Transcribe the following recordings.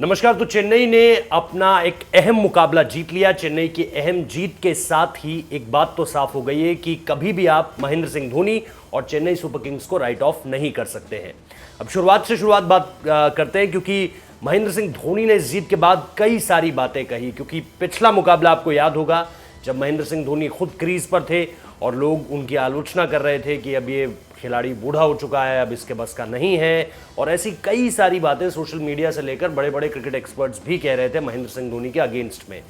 नमस्कार। तो चेन्नई ने अपना एक अहम मुकाबला जीत लिया। चेन्नई की अहम जीत के साथ ही एक बात तो साफ हो गई है कि कभी भी आप महेंद्र सिंह धोनी और चेन्नई सुपर किंग्स को राइट ऑफ नहीं कर सकते हैं। अब शुरुआत बात करते हैं, क्योंकि महेंद्र सिंह धोनी ने इस जीत के बाद कई सारी बातें कही। क्योंकि पिछला मुकाबला आपको याद होगा जब महेंद्र सिंह धोनी खुद क्रीज पर थे और लोग उनकी आलोचना कर रहे थे कि अब ये खिलाड़ी बूढ़ा हो चुका है, अब इसके बस का नहीं है, और ऐसी कई सारी बातें सोशल मीडिया से लेकर बड़े बड़े क्रिकेट एक्सपर्ट्स भी कह रहे थे महेंद्र सिंह धोनी के अगेंस्ट में।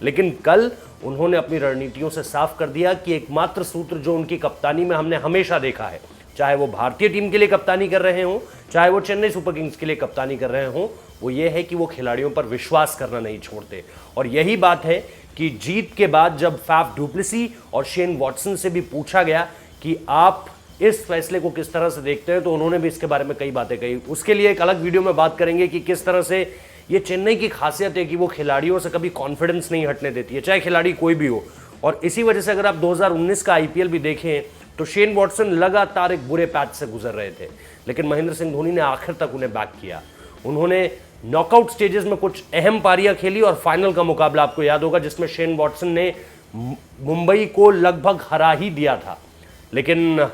लेकिन कल उन्होंने अपनी रणनीतियों से साफ कर दिया कि एकमात्र सूत्र जो उनकी कप्तानी में हमने हमेशा देखा है, चाहे वो भारतीय टीम के लिए कप्तानी कर रहे हों, चाहे वो चेन्नई सुपर किंग्स के लिए कप्तानी कर रहे हों, वो ये है कि वो खिलाड़ियों पर विश्वास करना नहीं छोड़ते। और यही बात है कि जीत के बाद जब फाफ डुप्लेसी और शेन वॉटसन से भी पूछा गया कि आप इस फैसले को किस तरह से देखते हैं, तो उन्होंने भी इसके बारे में कई बातें कही। उसके लिए एक अलग वीडियो में बात करेंगे कि किस तरह से ये चेन्नई की खासियत है कि वो खिलाड़ियों से कभी कॉन्फिडेंस नहीं हटने देती है, चाहे खिलाड़ी कोई भी हो। और इसी वजह से अगर आप 2019 का आईपीएल भी देखें तो शेन वॉटसन लगातार एक बुरे पैच से गुजर रहे थे, लेकिन महेंद्र सिंह धोनी ने आखिर तक उन्हें बैक किया। उन्होंने नॉकआउट स्टेजेस में कुछ अहम पारियां खेली और फाइनल का मुकाबला आपको याद होगा जिसमें शेन वॉटसन ने मुंबई को लगभग हरा ही दिया था, लेकिन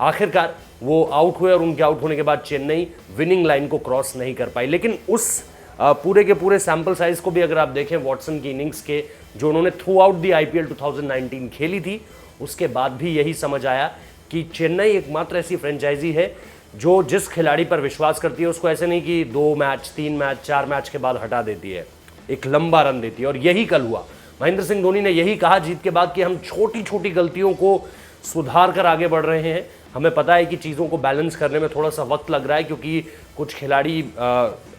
आखिरकार वो आउट हुए और उनके आउट होने के बाद चेन्नई विनिंग लाइन को क्रॉस नहीं कर पाई। लेकिन उस पूरे के पूरे सैंपल साइज को भी अगर आप देखें वॉटसन की इनिंग्स के जो उन्होंने थ्रू आउट दी आईपीएल 2019 खेली थी, उसके बाद भी यही समझ आया कि चेन्नई एकमात्र ऐसी फ्रेंचाइजी है जो जिस खिलाड़ी पर विश्वास करती है उसको ऐसे नहीं कि 2 मैच 3 मैच 4 मैच के बाद हटा देती है, एक लंबा रन देती है। और यही कल हुआ। महेंद्र सिंह धोनी ने यही कहा जीत के बाद कि हम छोटी छोटी गलतियों को सुधार कर आगे बढ़ रहे हैं। हमें पता है कि चीज़ों को बैलेंस करने में थोड़ा सा वक्त लग रहा है, क्योंकि कुछ खिलाड़ी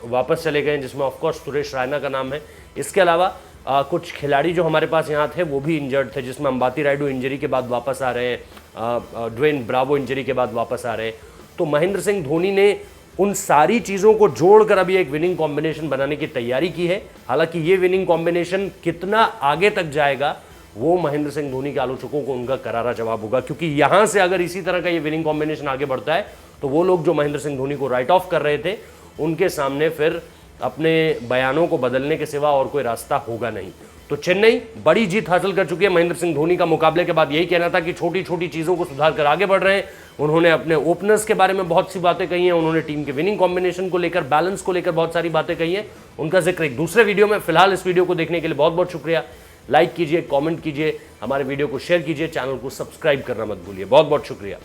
वापस चले गए हैं, जिसमें ऑफकोर्स सुरेश रैना का नाम है। इसके अलावा कुछ खिलाड़ी जो हमारे पास यहाँ थे वो भी इंजर्ड थे, जिसमें अंबाती रायडू इंजरी के बाद वापस आ रहे हैं, ड्वेन ब्रावो इंजरी के बाद वापस आ रहे हैं। तो महेंद्र सिंह धोनी ने उन सारी चीज़ों को जोड़कर अभी एक विनिंग कॉम्बिनेशन बनाने की तैयारी की है। हालांकि ये विनिंग कॉम्बिनेशन कितना आगे तक जाएगा वो महेंद्र सिंह धोनी के आलोचकों को उनका करारा जवाब होगा, क्योंकि यहां से अगर इसी तरह का ये विनिंग कॉम्बिनेशन आगे बढ़ता है तो वो लोग जो महेंद्र सिंह धोनी को राइट ऑफ कर रहे थे उनके सामने फिर अपने बयानों को बदलने के सिवा और कोई रास्ता होगा नहीं। तो चेन्नई बड़ी जीत हासिल कर चुकी है। महेंद्र सिंह धोनी का मुकाबले के बाद यही कहना था कि छोटी छोटी चीज़ों को सुधार कर आगे बढ़ रहे हैं। उन्होंने अपने ओपनर्स के बारे में बहुत सी बातें कही हैं, उन्होंने टीम के विनिंग कॉम्बिनेशन को लेकर, बैलेंस को लेकर बहुत सारी बातें कही हैं। उनका जिक्र एक दूसरे वीडियो में। फिलहाल इस वीडियो को देखने के लिए बहुत बहुत शुक्रिया। लाइक कीजिए, कमेंट कीजिए, हमारे वीडियो को शेयर कीजिए, चैनल को सब्सक्राइब करना मत भूलिए। बहुत बहुत शुक्रिया।